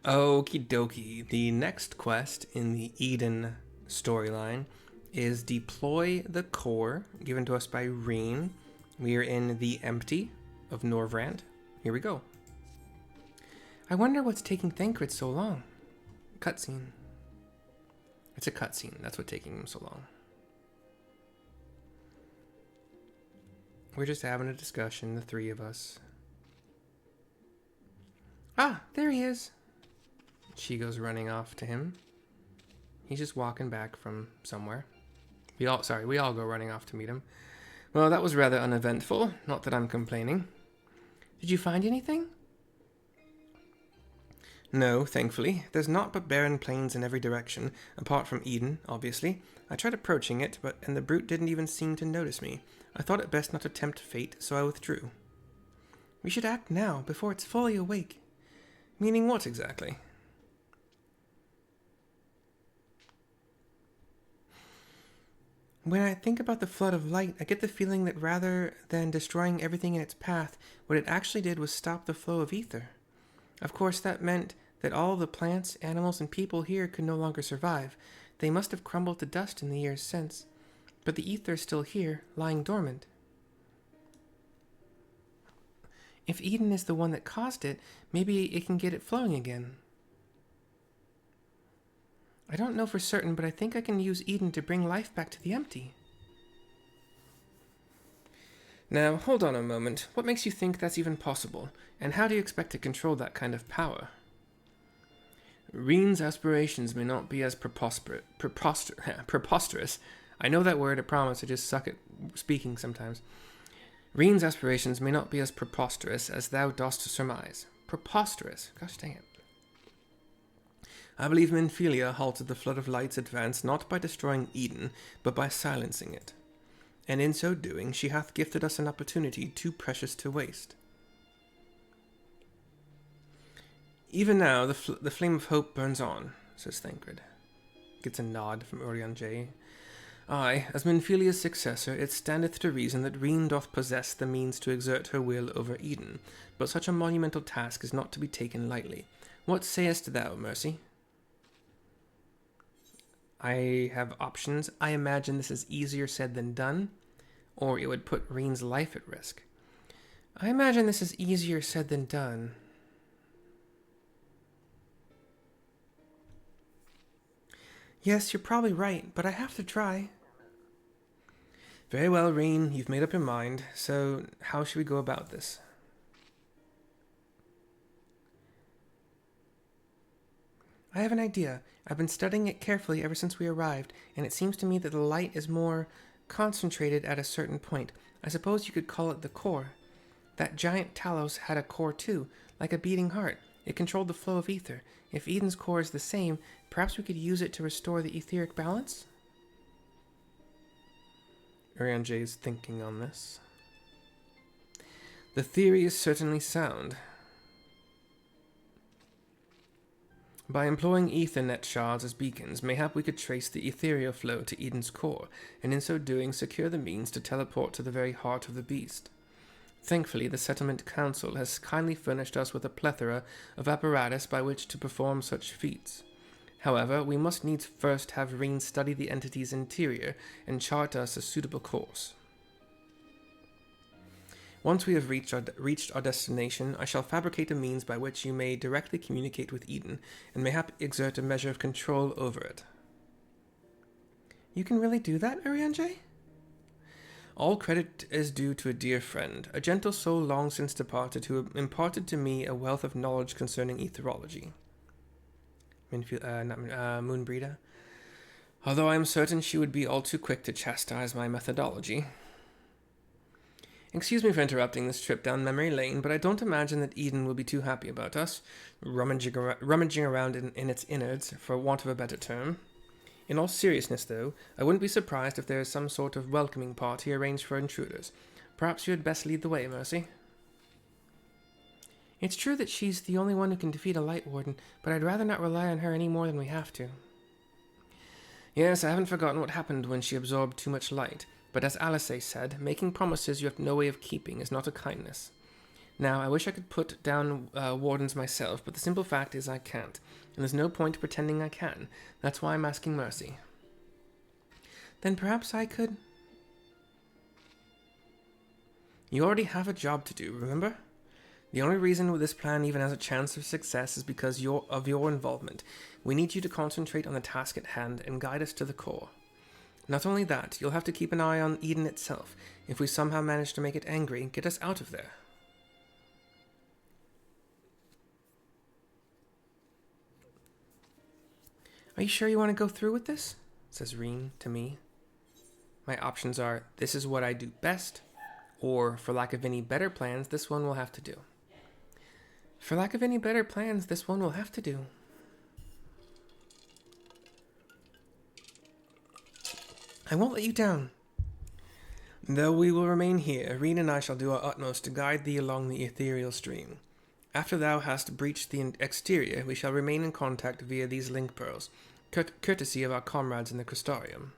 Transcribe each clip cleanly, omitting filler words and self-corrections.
Okie dokie. The next quest in the Eden storyline is Deploy the Core, given to us by Reen. We are in the Empty of Norvrand. Here we go. I wonder what's taking Thancred so long. Cutscene. It's a cutscene. That's what's taking him so long. We're just having a discussion, the three of us. Ah, there he is. She goes running off to him. He's just walking back from somewhere. We all go running off to meet him. Well, that was rather uneventful. Not that I'm complaining. Did you find anything? No, thankfully. There's naught but barren plains in every direction, apart from Eden, obviously. I tried approaching it, and the brute didn't even seem to notice me. I thought it best not to tempt fate, so I withdrew. We should act now, before it's fully awake. Meaning what exactly? When I think about the flood of light, I get the feeling that rather than destroying everything in its path, what it actually did was stop the flow of ether. Of course, that meant that all the plants, animals, and people here could no longer survive. They must have crumbled to dust in the years since. But the ether is still here, lying dormant. If Eden is the one that caused it, maybe it can get it flowing again. I don't know for certain, but I think I can use Eden to bring life back to the Empty. Now, hold on a moment. What makes you think that's even possible? And how do you expect to control that kind of power? Reen's aspirations may not be as preposterous. I know that word, I promise, I just suck at speaking sometimes. Reen's aspirations may not be as preposterous as thou dost surmise. Preposterous? Gosh dang it. I believe Minfilia halted the flood of light's advance not by destroying Eden, but by silencing it. And in so doing, she hath gifted us an opportunity too precious to waste. Even now, the flame of hope burns on, says Thancred. Gets a nod from Urianger. Aye, as Minfilia's successor, it standeth to reason that Reen doth possess the means to exert her will over Eden, but such a monumental task is not to be taken lightly. What sayest thou, Mercy? I have options. I imagine this is easier said than done, or it would put Reen's life at risk. I imagine this is easier said than done. Yes, you're probably right, but I have to try. Very well, Reen, you've made up your mind, so how should we go about this? I have an idea. I've been studying it carefully ever since we arrived, and it seems to me that the light is more concentrated at a certain point. I suppose you could call it the core. That giant Talos had a core too, like a beating heart. It controlled the flow of ether. If Eden's core is the same, perhaps we could use it to restore the etheric balance? Urianger is thinking on this. The theory is certainly sound. By employing Ethernet shards as beacons, mayhap we could trace the ethereal flow to Eden's core, and in so doing secure the means to teleport to the very heart of the beast. Thankfully, the Settlement Council has kindly furnished us with a plethora of apparatus by which to perform such feats. However, we must needs first have Reen study the entity's interior and chart us a suitable course. Once we have reached our destination, I shall fabricate a means by which you may directly communicate with Eden, and mayhap exert a measure of control over it. You can really do that, Urianger? All credit is due to a dear friend, a gentle soul long since departed, who imparted to me a wealth of knowledge concerning etherology. Moonbreeder. Although I am certain she would be all too quick to chastise my methodology. Excuse me for interrupting this trip down memory lane, but I don't imagine that Eden will be too happy about us, rummaging around in its innards, for want of a better term. In all seriousness, though, I wouldn't be surprised if there is some sort of welcoming party arranged for intruders. Perhaps you had best lead the way, Mercy. It's true that she's the only one who can defeat a Light Warden, but I'd rather not rely on her any more than we have to. Yes, I haven't forgotten what happened when she absorbed too much light. But as Alice said, making promises you have no way of keeping is not a kindness. Now, I wish I could put down wardens myself, but the simple fact is I can't. And there's no point pretending I can. That's why I'm asking mercy. Then perhaps I could... You already have a job to do, remember? The only reason this plan even has a chance of success is because of your involvement. We need you to concentrate on the task at hand and guide us to the core. Not only that, you'll have to keep an eye on Eden itself. If we somehow manage to make it angry, get us out of there. Are you sure you want to go through with this? Says Reen to me. My options are, this is what I do best, or, for lack of any better plans, this one will have to do. For lack of any better plans, this one will have to do. I won't let you down. Though we will remain here, Reen and I shall do our utmost to guide thee along the ethereal stream. After thou hast breached the exterior, we shall remain in contact via these link pearls, courtesy of our comrades in the Crystarium.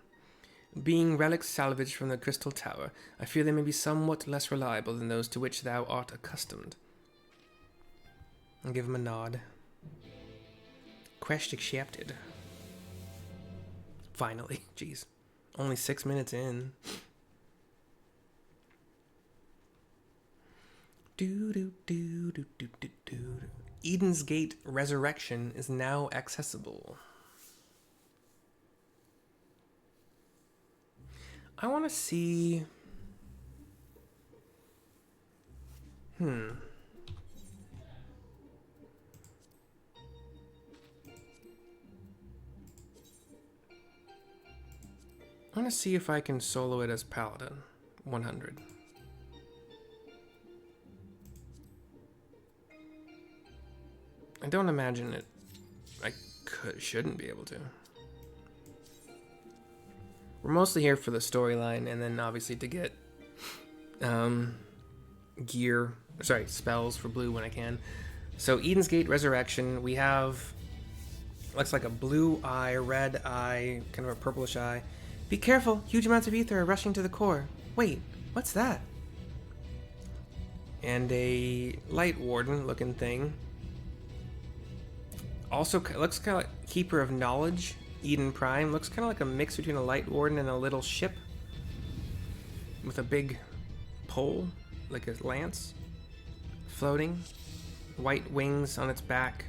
Being relics salvaged from the Crystal Tower, I fear they may be somewhat less reliable than those to which thou art accustomed. I'll give him a nod. Quest accepted. Finally, jeez. Only 6 minutes in. Eden's Gate Resurrection is now accessible. I want to see... I want to see if I can solo it as Paladin. 100. I don't imagine it. I shouldn't be able to. We're mostly here for the storyline, and then obviously to get spells for blue when I can. So Eden's Gate Resurrection, we have looks like a blue eye, red eye, kind of a purplish eye. Be careful, huge amounts of ether are rushing to the core. Wait, what's that? And a light warden looking thing. Also looks kind of like Keeper of Knowledge. Eden Prime looks kind of like a mix between a light warden and a little ship with a big pole, like a lance, floating, white wings on its back.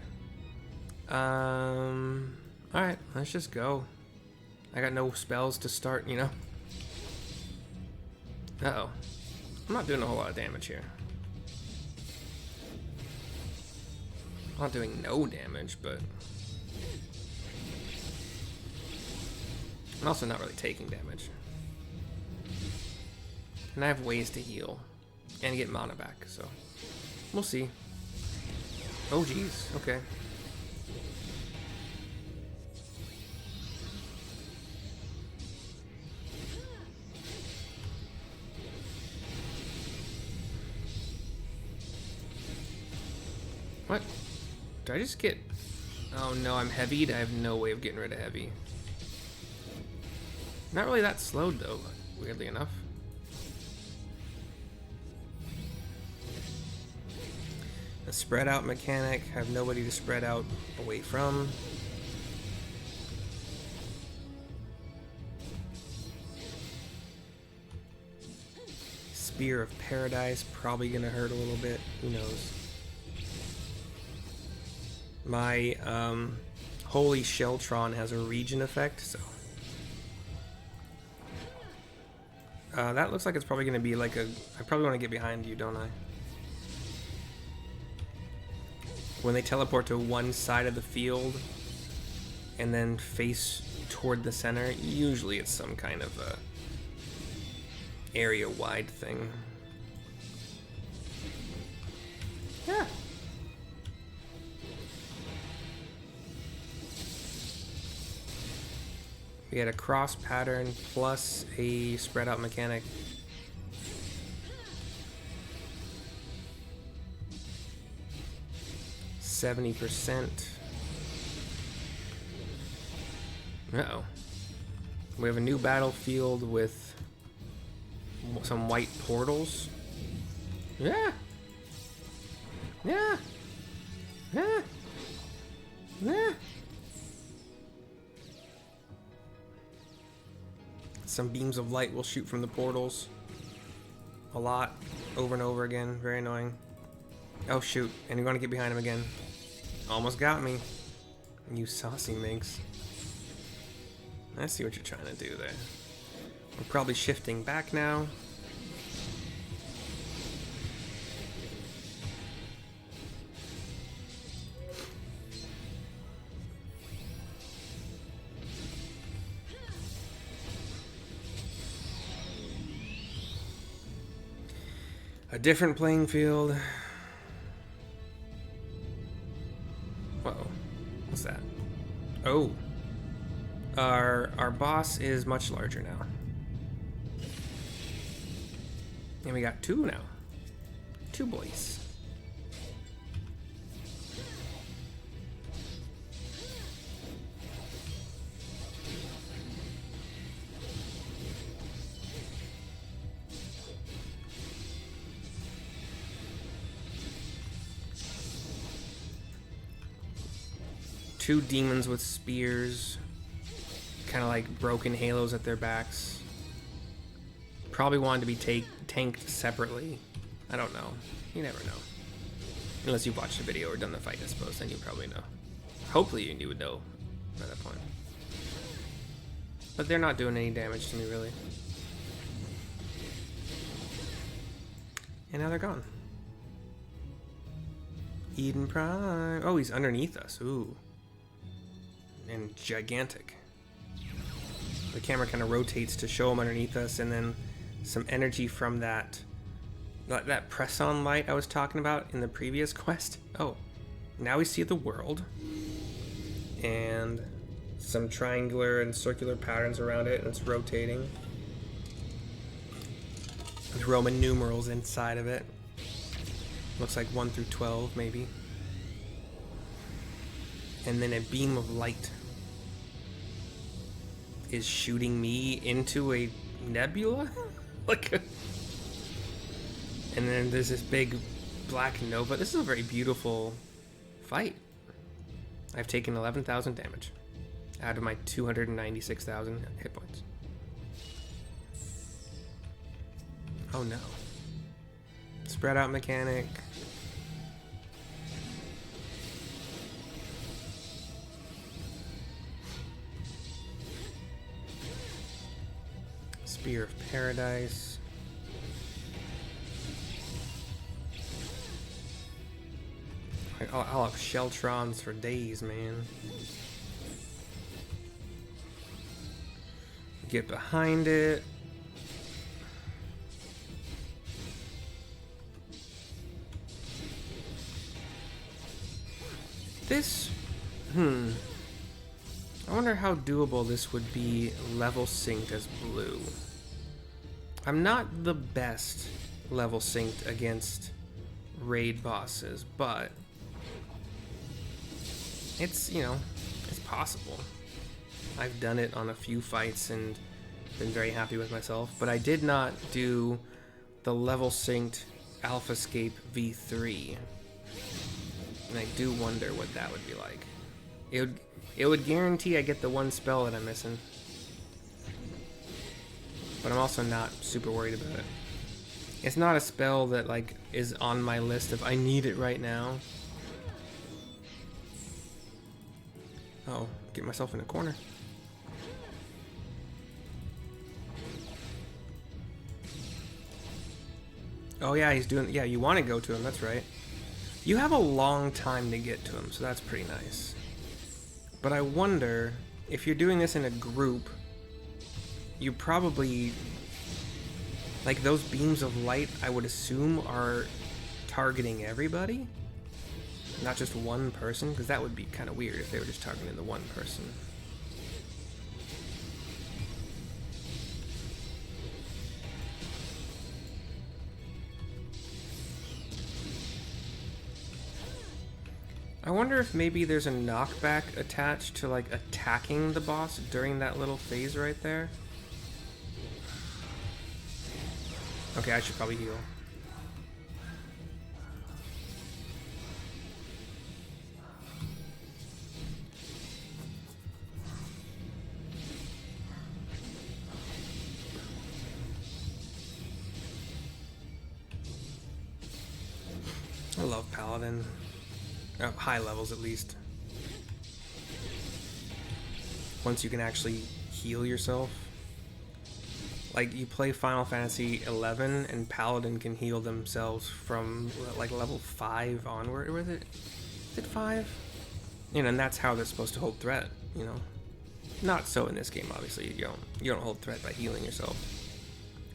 Alright, let's just go. I got no spells to start, you know. Uh-oh. I'm not doing a whole lot of damage here. I'm not doing no damage, but I'm also not really taking damage. And I have ways to heal and get mana back, so we'll see. Oh geez, okay. What? Did I just get... Oh no, I'm heavied. I have no way of getting rid of heavy. Not really that slowed though, weirdly enough. A spread out mechanic, have nobody to spread out away from. Spear of Paradise, probably gonna hurt a little bit, who knows. My Holy Sheltron has a regen effect, so that looks like it's probably going to be like a... I probably want to get behind you, don't I? When they teleport to one side of the field and then face toward the center, usually it's some kind of a area-wide thing. Yeah. We had a cross pattern plus a spread out mechanic. %. Uh-oh. We have a new battlefield with some white portals. Yeah. Yeah. Yeah. Yeah. Some beams of light will shoot from the portals. A lot. Over and over again. Very annoying. Oh shoot. And you're gonna get behind him again. Almost got me. You saucy minx. I see what you're trying to do there. We're probably shifting back now. A different playing field. Uh-oh. What's that? Oh. Our boss is much larger now. And we got two now. Two boys. Two demons with spears, kind of like broken halos at their backs. Probably wanted to be tanked separately. I don't know. You never know. Unless you've watched the video or done the fight, I suppose, then you probably know. Hopefully you would know by that point. But they're not doing any damage to me, really. And now they're gone. Eden Prime. Oh, he's underneath us. Ooh. And gigantic. The camera kind of rotates to show him underneath us, and then some energy from that press-on light I was talking about in the previous quest. Oh, now we see the world, and some triangular and circular patterns around it, and it's rotating. There's Roman numerals inside of it. Looks like 1 through 12, maybe. And then a beam of light is shooting me into a nebula? And then there's this big black nova. This is a very beautiful fight. I've taken 11,000 damage out of my 296,000 hit points. Oh no. Spread out mechanic. Spear of Paradise. I'll have Sheltrons for days, man. Get behind it. This, I wonder how doable this would be level synced as blue. I'm not the best level synced against raid bosses, but it's, you know, it's possible. I've done it on a few fights and been very happy with myself, but I did not do the level synced AlphaScape V3. And I do wonder what that would be like. It would guarantee I get the one spell that I'm missing. But I'm also not super worried about it. It's not a spell that like is on my list of I need it right now. Oh, get myself in a corner. Oh yeah, he's doing, yeah, you want to go to him, that's right. You have a long time to get to him, so that's pretty nice. But I wonder, if you're doing this in a group, you probably, like those beams of light, I would assume are targeting everybody, not just one person, because that would be kind of weird if they were just targeting the one person. I wonder if maybe there's a knockback attached to like attacking the boss during that little phase right there. Okay, I should probably heal. paladin. High levels, at least. Once you can actually heal yourself. Like, you play Final Fantasy XI, and paladin can heal themselves from, like, level 5 onward. Or is it 5? You know, and that's how they're supposed to hold threat, you know. Not so in this game, obviously. You don't hold threat by healing yourself.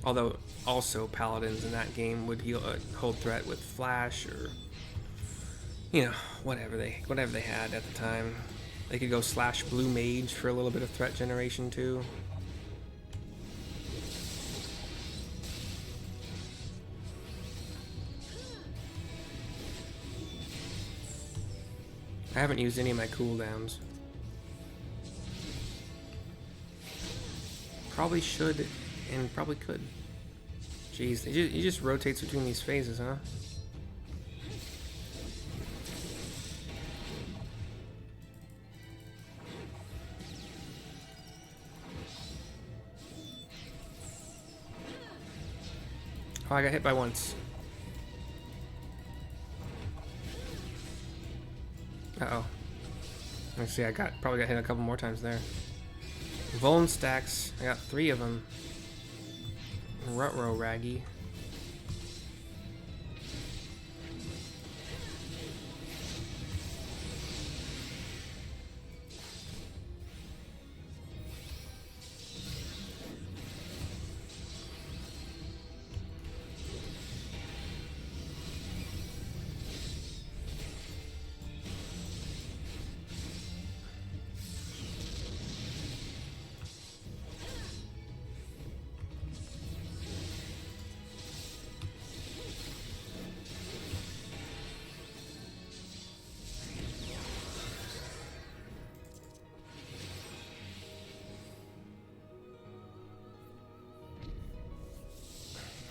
Although, also, paladins in that game would hold threat with flash or, you know, whatever they had at the time. They could go / blue mage for a little bit of threat generation too. I haven't used any of my cooldowns. Probably should and probably could. Jeez, he just rotates between these phases, huh? Oh, I got hit by once. Uh-oh. Let's see, I probably got hit a couple more times there. Vuln stacks. I got 3 of them. Rutro Raggy.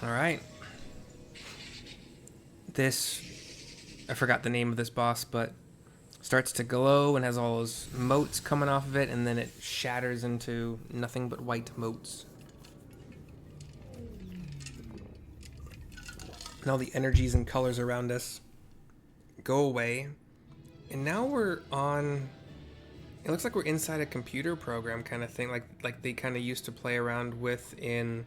Alright. This, I forgot the name of this boss, but starts to glow and has all those motes coming off of it, and then it shatters into nothing but white motes. And all the energies and colors around us go away. And now we're on... It looks like we're inside a computer program kind of thing, like they kind of used to play around with in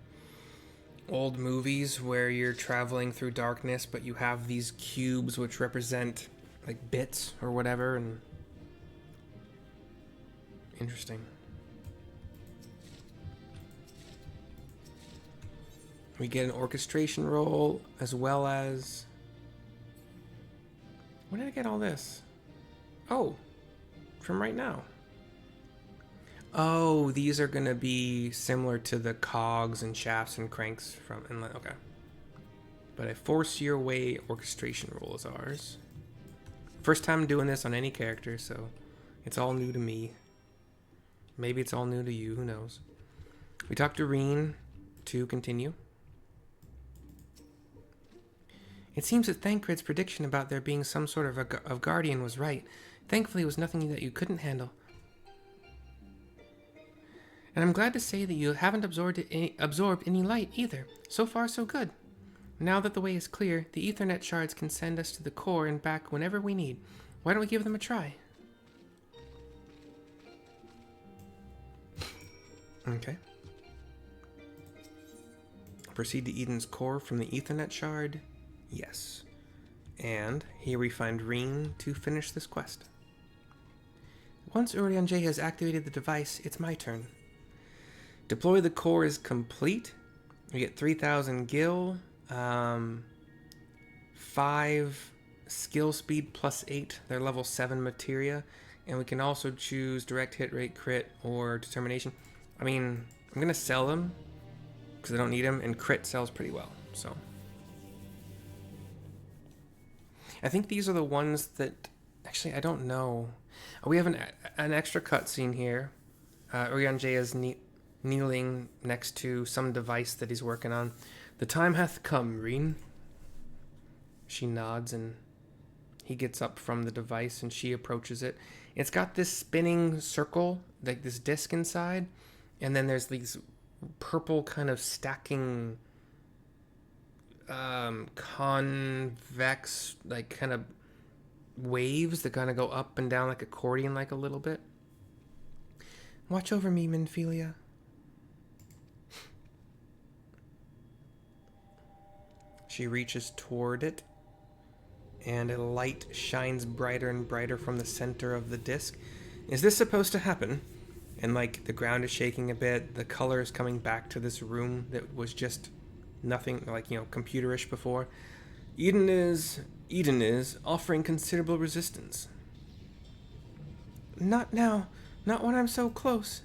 old movies where you're traveling through darkness, but you have these cubes which represent like bits or whatever. And interesting. We get an orchestration roll as well as... When did I get all this? Oh, from right now. Oh, these are gonna be similar to the cogs and shafts and cranks from Inlet. Okay. But a force your way orchestration roll is ours. First time doing this on any character, so it's all new to me. Maybe it's all new to you, who knows. We talked to Reen to continue. It seems that Thancred's prediction about there being some sort of guardian was right. Thankfully, it was nothing that you couldn't handle. And I'm glad to say that you haven't absorbed any light either. So far, so good. Now that the way is clear, the Ethernet shards can send us to the core and back whenever we need. Why don't we give them a try? Okay. Proceed to Eden's core from the Ethernet shard. Yes. And here we find Reen to finish this quest. Once Urian J has activated the device, it's my turn. Deploy the core is complete. We get 3,000 gil, 5 skill speed plus 8. They're level 7 materia. And we can also choose direct hit rate, crit, or determination. I mean, I'm going to sell them because I don't need them, and crit sells pretty well, so... I think these are the ones that... Actually, I don't know. We have an extra cutscene here. Urian J is kneeling next to some device that he's working on. The time hath come, Reen. She nods, and he gets up from the device, and she approaches it. It's got this spinning circle, like this disc inside, and then there's these purple kind of stacking... convex, like kind of waves that kind of go up and down like accordion, like a little bit. Watch over me, Minphilia. She reaches toward it, and a light shines brighter and brighter from the center of the disc. Is this supposed to happen? And like the ground is shaking a bit, the color is coming back to this room that was just nothing, like, you know, computerish before. Eden is offering considerable resistance. Not now, not when I'm so close.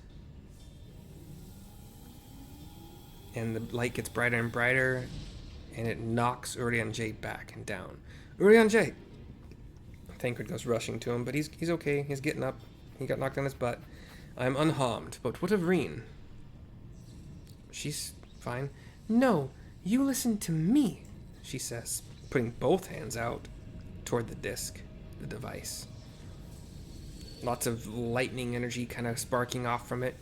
And the light gets brighter and brighter, and it knocks Urian J back and down. Urian J! Thancred goes rushing to him, but he's okay. He's getting up. He got knocked on his butt. I'm unharmed, but what of Reen? She's fine. No, you listen to me, she says, putting both hands out toward the disc, the device. Lots of lightning energy kind of sparking off from it.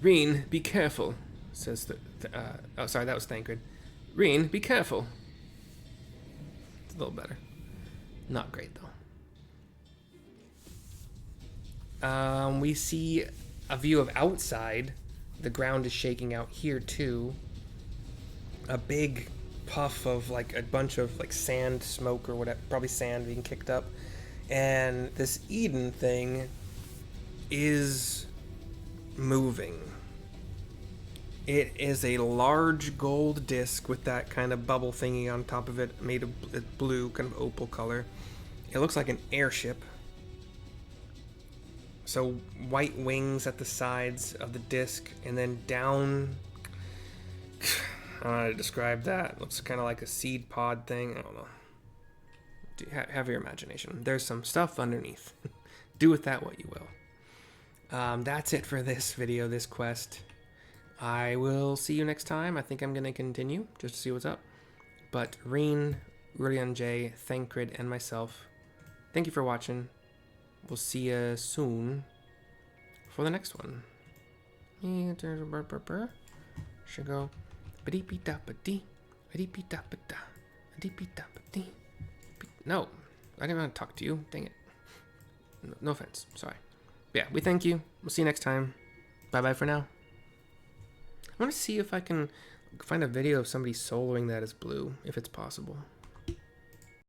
Reen, be careful, says oh, sorry, that was Thancred. Reen, be careful. It's a little better. Not great, though. We see a view of outside. The ground is shaking out here, too. A big puff of, like, a bunch of, like, sand smoke or whatever. Probably sand being kicked up. And this Eden thing is moving. It is a large gold disc with that kind of bubble thingy on top of it, made of blue, kind of opal color. It looks like an airship. So white wings at the sides of the disc, and then down. I don't know how to describe that. It looks kind of like a seed pod thing. I don't know. Have your imagination. There's some stuff underneath. Do with that what you will. That's it for this video, this quest. I will see you next time. I think I'm going to continue just to see what's up. But Reen, Urian J, Thancred, and myself, thank you for watching. We'll see you soon for the next one. Should go. No, I didn't want to talk to you. Dang it. No offense. Sorry. But yeah, we thank you. We'll see you next time. Bye-bye for now. I want to see if I can find a video of somebody soloing that as blue, if it's possible.